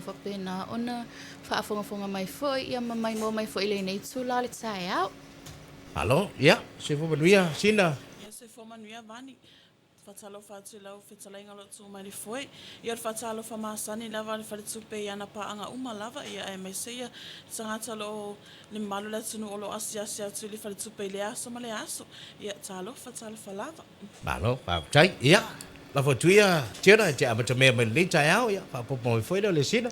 fa pena ona whaafongafonga mai foi ia mamai mo mai foi le nei tula le tae au. Alo, ya, se fo manuia, sina. Ia se fo manuia vani. Fatalofa atu lau fetalainga lo tu mai foi. Ia fatalofa masani lava le faletupe ia na paanga uma lava ia e mesia sangata lo le malu le tunu o lo asia atu le faletupe le aso ma le aso. Ia fatalofa lava. Alo, pa chai, ya. La fo tuia, tira, te ama te mea mai le tai au, ya, pa po mo foi le sina.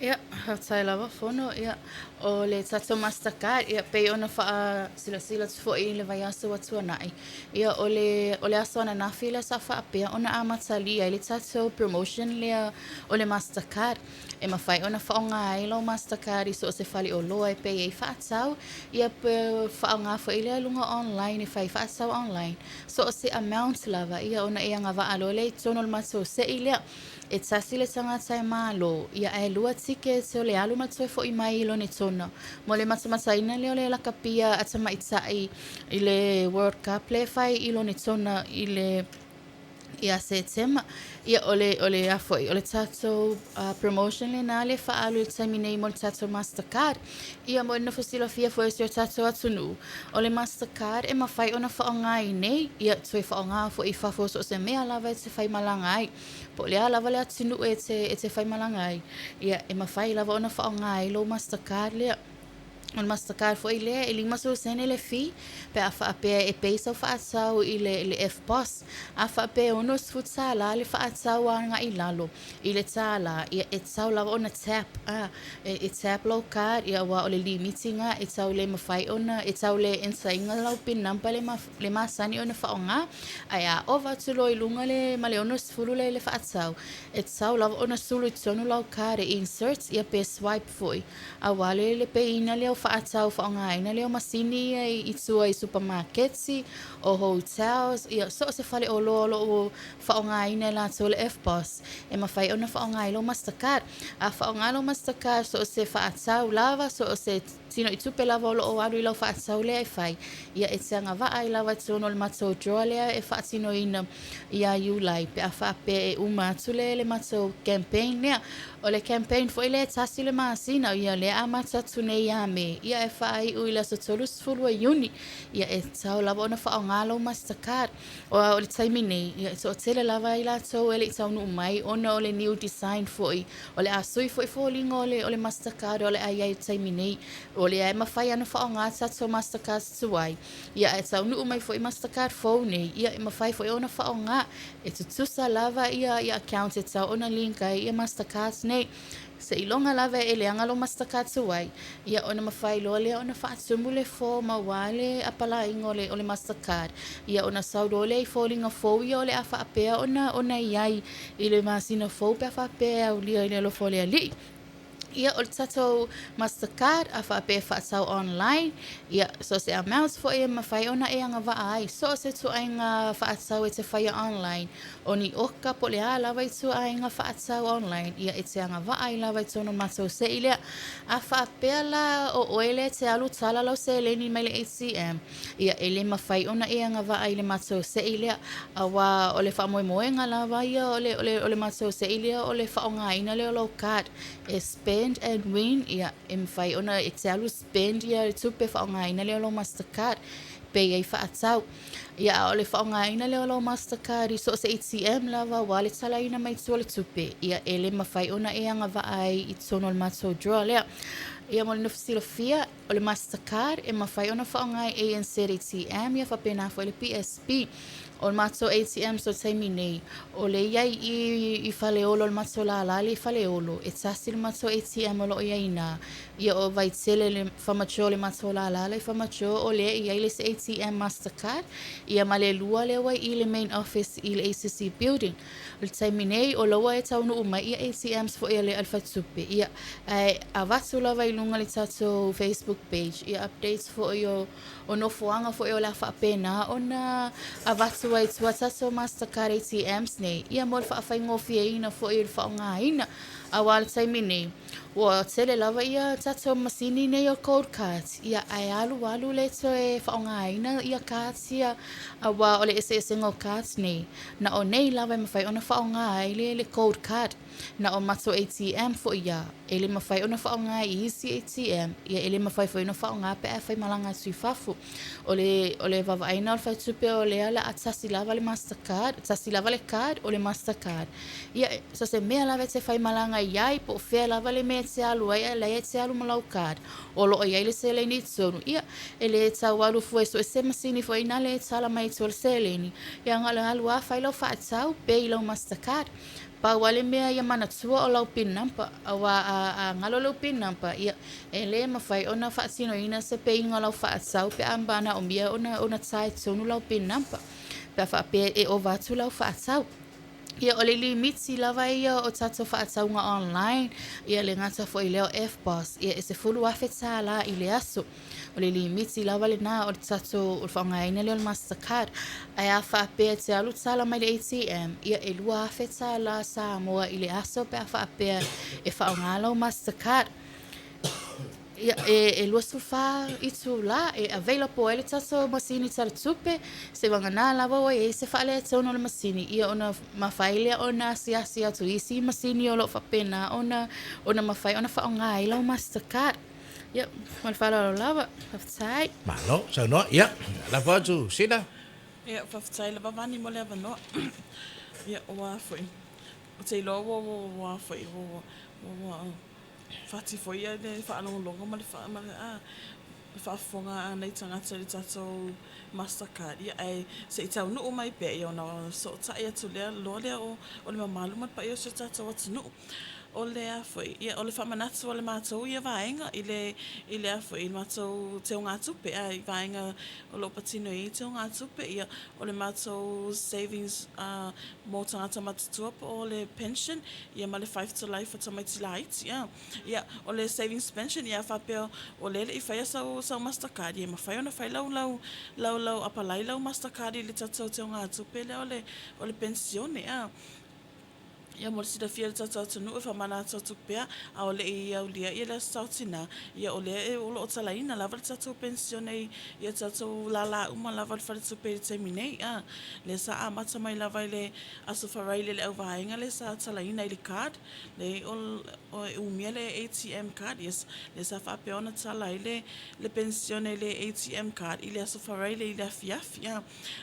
Ia, hatai lava fono, ia, o le tato Mastercard, ia, pei ona wha sila tufo i le vai aso atua nai. Ia, o le aso ana nafi le sa wha apea, ona a matali, ia, le tato promotion lea o le Mastercard. E mawhai, ona whaonga ai lo Mastercard, i so o se whali o loa e pei e whaatau, ia pe whaonga fo i lea lunga online, e whai whaatau online. So o se amount lava, ia, ona e anga wa alo, le tono le mato se i lea, e tasi le tangata e malo, ia e lua tike se o le alu matoi fo i mai ilo ni tona. Mo le matamata ina leo le lakapia atama itai i le World Cup le fai ilo ni tona i le ia se tema. Ia ole afoi, ole tato promotion le na le faalu i taimi nei mo le tato Mastercard. Ia mo ina fosila fia fo esi o tato atunu. Ole Mastercard e mawhai ona whaongai nei. Ia tue whaonga fo i fafos o se mea lava e te whai malangai. Po lea lava le atunu e te whai malangai. Ia e mawhai lava ona whaongai lo Mastercard lea. On Mastercard foi le e lima so sene le fi pe a fa pe e pe so fa sau i le F boss a fa pe ono futsala le fa sau nga i lalo i le tala i e sau la ona tap e tap lo card ia wa o le limitinga e sau le mafai ona e sau le insainga lo pin number le masani ona fa onga ai over to lo ilunga le male ono fulu le fa sau e sau la ona sulu tonu lo card insert ia pe swipe foi a wale le pe ina le whaatau whaonga ina leo masini i tua i supermarketsi o hotels ia so se fale o lo whaonga ina la tō le F-Boss e mawhai ona whaonga i lo Mastercard a whaonga lo Mastercard so se whaatau lava so se tino i tupe lava o lo o aru i lau whaatau lea e whai ia e te anga waa i lawa tono le matou draw lea e whaatino ina ia iulai pe a whaape e umatu le matou campaign lea o le campaign fo i le tasi le maasina ia le a matatu nei a me ia e whai ui la so tolu sfulu e uni ia e tau lava ona whaonga lo Mastercard o le taimi nei ia e so tele lava i la tau ele i tau nu mai ona o le new design fo i o le asui fo i fo lingo o le Mastercard o le ai ai taimi nei o le e mawhai ana whaonga tato Mastercard tuai ia e tau nu mai fo i Mastercard phone nei ia e mawhai fo i ona whaonga e tutusa lava ia account e tau ona link ai ia Mastercard nei se ilonga lava e le angalo Mastercard tuai ia ona mawhai loa lea ona whaatumu le fo mawale apala ingo o le Mastercard ia ona saudo le i fōlinga fō ia o le a whaapea ona iai i le masina fō pe a whaapea au lia i le lo fō lea li ia o le tatou Mastercard a whaape whaatau online ia so se amounts fo e mawhai ona e anga waa ai so se tu ainga whaatau e te whaia online o ni oka po le a lawa i tu ainga whaatau online ia e te anga waa ai lawa i tono matou se ilea a whaapea la o oele te alu tala lau se leni mai le ATM ia e le mawhai ona e anga waa ai le matou se ilea a wa o le whaamoemoenga lawa ia o le matou se ilea o le whaonga ina le o low card e spend and win ia e mwhai ona e te alu spend ia e tupe whaonga ina leo lo Mastercard pe ei whaatau ia o le whaonga ina leo lo Mastercard i so se ATM lava wale tala ina mai tua le tupe ia e le mawhai ona e anga vaai i tono le matou draw lea ia mo le nofsilofia o le Mastercard e mawhai ona whaonga i ANZ ATM ia whapena fo le PSP o le matou ATM so taimi nei o le iai i whaleolo le matou la lali i whaleolo e tasi le matou ATM o lo iaina ia o vaitele le whamacho le matou la lali i whamacho o le iai le se ATM Mastercard ia ma le lua le wai i le main office i le ACC building o le taimi nei o loa e taunu uma ia ATMs fo ia le alfatupe ia a vatu lava i lunga le tatou Facebook page ia updates fo i o nofuanga fo i o la whaapena ona a vatu ai tua tato Mastercard ATMs nei ia mo le whaafai ngofia ina fo i le whaonga ina a wale taimi nei Ua tele lava ia tatou masini nei o cold cards. Ia ai alu le to e whaongaina ia cards ia awa o le ese ngō cards nei. Na o nei lava e mawhai ona whaongai le cold card. Na o mato ATM fo ia. E le mawhai ona whaongai i isi ATM. Ia e le mawhai fo ina whaongai pe e whai malanga sui fafu. O le vavaina o le whai tupe o le ala atasi lava le Mastercard. Atasi lava le card o le Mastercard. Ia so se mea lava te whai malanga iai po whea lava le mea te alu ai le te alu malau card. O lo iai le se le ni tsonu. Ia e le tau alu fue so e se masini fo ina le tala mai to le se le ni. Ia ngala alu a whai lau wha atau pe i lau Mastercard. Pa wale mea ia mana tua o lau pin nampa. Awa a ngalo lau pin nampa. Ia e le mawhai ona wha atino ina se pe inga lau wha atau pe ambana o mia ona tai tonu lau pin nampa. Pe wha pe e o vatu lau wha atau. Ia o le limiti lava ia o tato whaataunga online. Ia le ngata fo i leo F-Boss. Ia e se fulu afe tā la i le aso. O le limiti lava le nā o le tato o le whaongaina leo le Mastercard. Ai a whaapea te alu tala mai le ATM. Ia e lua afe tā la Samoa i le aso pe a whaapea e whaongala o Mastercard. Ia e lua sufa i tu la e available ele tato masini tala tupe se wangana lava o e se whaale tono le masini ia ona mawhaile ona siasi atu isi masini o lo whapena ona mawhai ona whaonga ila o Mastercard ia malwhala lo lava whaftai Malo, so no, ia, lava tu, sina. Ia, whaftai lava vani mo le avanoa. Ia, o wāwhoi. O te ilo o wāwhoi, o whati foi ia le whaalonga ma le whaafonga nei tangata le tatou Mastercard. Ia ai se i tau nuu mai pe i ona so tai atu lea loa lea o le mamalu mat pa i o se tatou atu nuu. O le a foi ia o le whamanatu o le mātou ia vaenga i le a foi i mātou te o ngā tupe ai vaenga o lo patino i te o ngā tupe ia o le mātou savings mō tangata matutua o le pension ia ma le 5 to life o tamaiti la iti ia o le savings pension ia whapea o lele i whaia sau Mastercard ia ma whai ona whai lau apalai lau Mastercard i le tatou te o ngā tupe le o le pensione ia mo sida fia tata tunu e famana tatu pea a ole i au lia ia le sautina ia ole e o lo talaina lava tatu pensione ia tatu lala uma lava fa tatu pe terminei le sa amata mai lava le aso farai le au vainga le sa talaina le card le o umia le ATM card yes le sa fa pe ona tala le pensione le ATM card ile aso farai le fiafia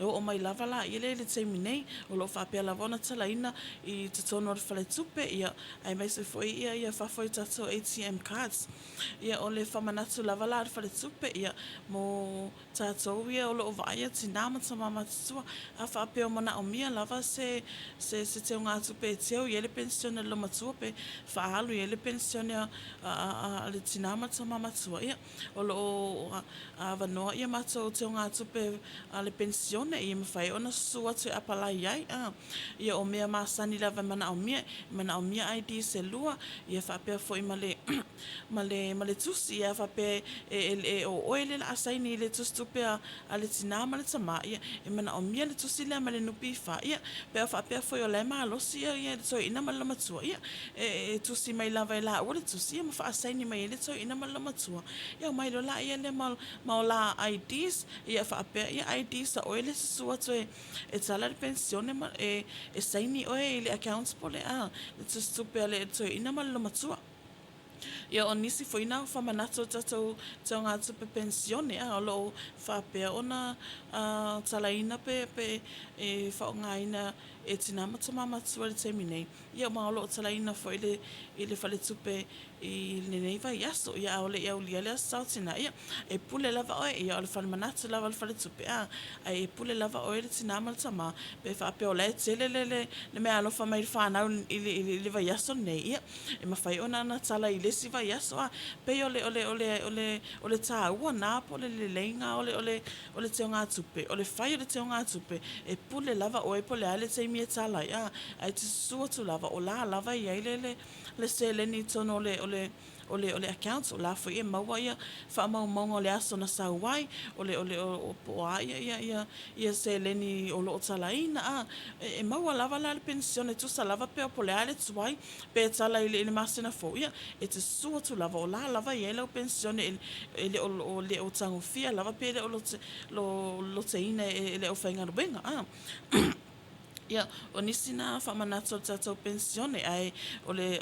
o mai lava la ile le terminei o lo fa pe lava ona talaina i tono le fale tupe ia ai mai se foi ia fa foi tato ATM cards ia o le famanatu lava la fale tupe ia mo tato ia o lo vaia tinama mama tua a fa pe o mana o mia lava se te nga tupe teo ia le pensione lo matua pe fa alu ia le pensione a le tinama mama tua ia o lo a vanoa ia mato te nga tupe a le pensione ia me fai ona sua te apalai ai ia o mea masani lava mana o mia ID se lua ia fa pe foi male tusi ia fa pe o ele la asaini le tusi pe a le tinama le tama ia mana o mia le tusi le male nupi fa ia pe fa pe foi o le malo si ia so ina mala matua ia tusi mai lava la o le tusi ia fa asaini mai le so ina mala matua ia mai lo la ia le mal la IDs ia fa pe ia ID sa o ele sua to e sala de pensione e saini o ele accounts pole le tustupe le to ina malo matua ia o nisi foi na famanato tatou te ngā tupe pensione o lo fa pe ona talaina pe e whaongaina e tinama mama tua le terminei ia ma o lo talaina foi le fale tupe i le nei vai aso ia o le au lia le sautina ia e pule lava oe ia o le whanmanatu lava le fale tupe e pule lava oe le tinama le tama pe wha pe o le tele le mea alofa mai whanau i le vai aso nei ia e mawhai ona na tala i lesi vai aso pe o le tā ua nā po le leinga o le te o ngā tupe o le whai o le te o ngā tupe e pule lava oe po le ale te mia tala ia ai te sua tu lava o la lava ia le se le ni tono ole accounts o la foi e maua ia fa mau le aso na sauai o po ia se le ni o lo talaina e maua lava la le pensione tu sa lava pe po le ale tuai pe tala ile masina fo ia e te sua tu lava o la lava ia le pensione ele o le o tango fia lava pe le lo te ina ele o fainga rubenga ia o nisi na whamanato tatou pensione ai ole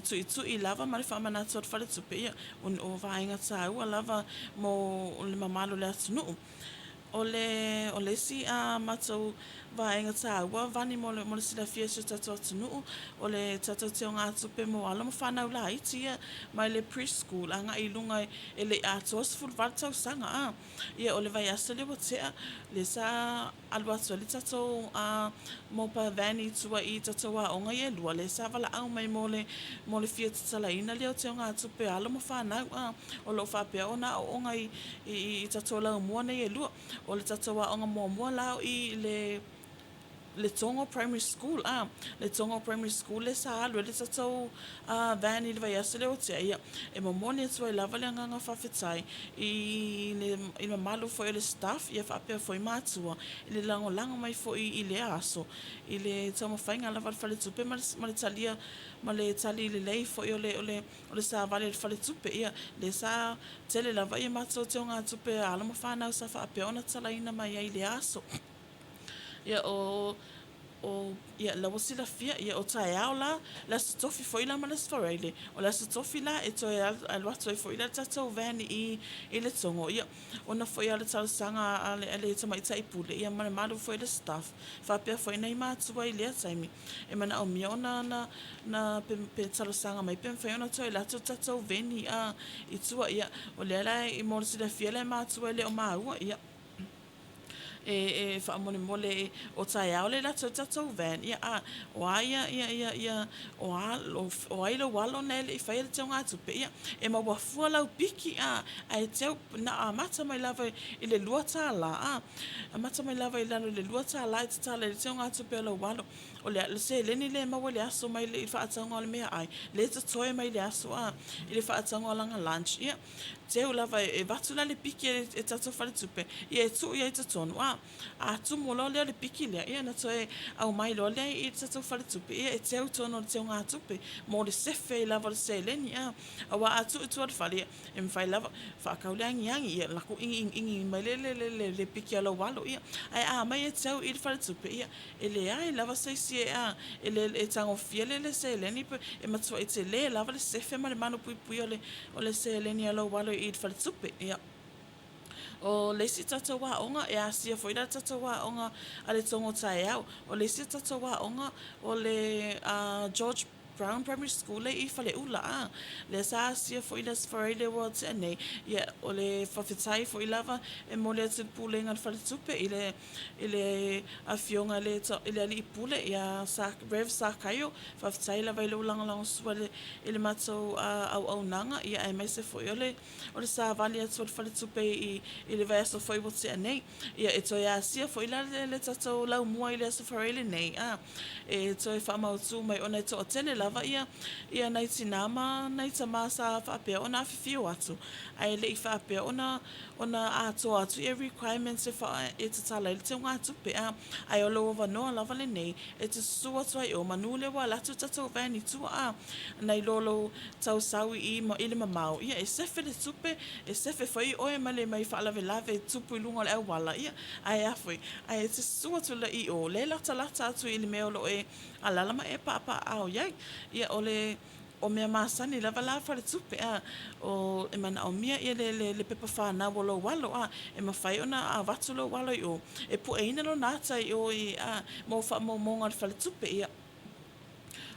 tui lava ma le whamanato at whare tupe ia o vaenga tāua lava mo le mamalo le atunuu o le si a matou vaenga tāua vani mo le sila fia si tatou atunuu o le tatou teo ngā tupe mo ala mo whanau la iti ia mai le preschool anga i lunga e le atos full vatau sanga ia o le vai asa le watea le sa alwa tua le tatou mo pa vani tua i tatou a onga ia lua le sa vala au mai mo le fia tatalaina le o teo ngā tupe ala mo whanau o lo whapea ona o onga i tatou lau mua nei e lua o le tatou a onga mua lau i le tongo primary school le tongo primary school le sa alu le tatou vani le vai asa le o tea ia e momoni atua i lava le anganga whawhetai i le malu foi le staff ia whapea foi mātua i le lango mai foi i le aso i le tamo whainga lava le whale tupe ma le talia ma le tali le lei foi o le sa vale le whale tupe ia le sa tele lava ia mātua teo ngā tupe ala mo whanau sa whapea ona talaina mai i le aso ia ia la wasila fia ia o tae ao la stofi foi la malas foreile o la stofi la e toi al watoi foi la tatou vani i le tongo ia ona foi ala tal sanga ale tama ita ipule ia mana malu foi le staff fa pe foi nei matua i le taimi e mana o mia ona na pe tal sanga mai pe foi ona toi la tatou veni i tua ia o le ala i mo sila fia le matua le o maua ia e fa mole o tae ao le la tatou van ia o ia o ai lo walo nele i fai le teo ngā tupe ia e ma wafua lau piki e teo na mata mai lava i le lua tā la a mata mai lava i lano le lua tā la i te tala le teo ngā tupe lau walo o le se leni le maua le aso mai le i whaatango le mea ai le te toe mai le aso i le whaatango langa lunch ia teo lava e vatula le piki e tatou whare tupe ia e tu ia i te tonu a tu mo lo le piki le ia na toe au mai lo le i tatou whare tupe ia e teo tono le teo ngā tupe mo le sefe i lava le se leni a wa atu i tuar whare e mwhai lava whaakau le angi ia lako ingi mai le piki alo walo ia ai mai e teo i le whare tupe ia e le ai lava seisi e le tango fia le se leni e matua i te le lava le sefe ma le manu pui o le se leni alo walo i le whare tupe ia o le si tatou waonga e asia foi la tatou waonga a le tongo tae au o le si tatou waonga o le George Brown Primary School i fale ula le sa asia foi las Friday words nei ia o le whawhetai foi lava e mo le atu pulenga fale tupe ile a fionga le ali pule ia Rev Sakayo whawhetai lava ile ulanga sua ile matou au nanga ia e mai se foi o le sa vali atu fale tupe i le vaso foi words nei ia e toi asia foi la le tatou lau mua ile sa Friday nei e toi whamautu mai ona to atene lava ia nei tinama nei tamasa whapea ona awhiwhio atu ai le i whapea ona ato atu e requirements e te tala i te ngā tupe ai o loa wanoa lava le nei e te sua tuai o manu le wa latu tatou vani tua nei lolo tau sawi i le mamau ia e sefe le tupe e sefe whai oe male mai whaalave lave tupu i lunga le au wala ia ai awhi ai e te sua tu la i o le lata atu i le meo lo e alalama e papa au iai ia o mea masani lava la whare tupe o e mana o mia ia le pepa whana walo walo e mawhai ona a watu lo walo i o e pu e ina lo nata i o i mo monga le whare tupe ia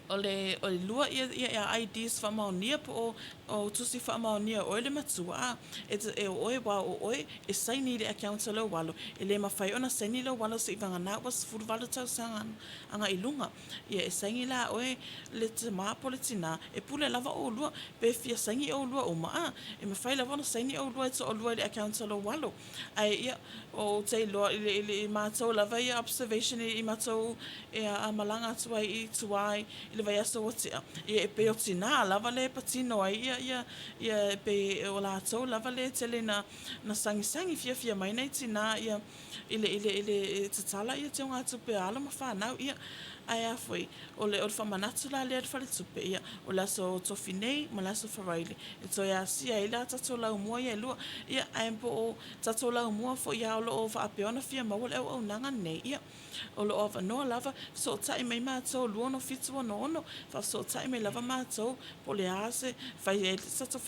o le lua ia IDs whamaonia po o tusi whamaonia o le matua e oe wa o oe e saini le account lo walo e le mawhai ona saini lo walo se ivanga na was furu walo tau sanga anga ilunga ia e saini la oe le te maa politina e pule lava o lua pe fia saini o lua o maa e mawhai lava ona saini o lua e to o lua le account lo walo ai ia o te loa i mātou lava ia observation i mātou e a malanga atua i tuai i le vai aso o tia. Ia e pe o tina lava le patino ai ia e pe o lātou lava le tele na sangi fia mai nei tina ia i le tatala ia te o ngātou pe ala ma whanau ia ai a foi o le whamanatu la lea whare tupe ia o le aso tofi nei ma le aso wharaile e toi a sia i la tato lau mua ia lua ia ai mpo o tato lau mua fo ia o lo o whaapeona fia maua le au nanga nei ia o lo o wanoa lava so tai mai mātou luono fitu ono fa so tai mai lava mātou po le ase fai e sato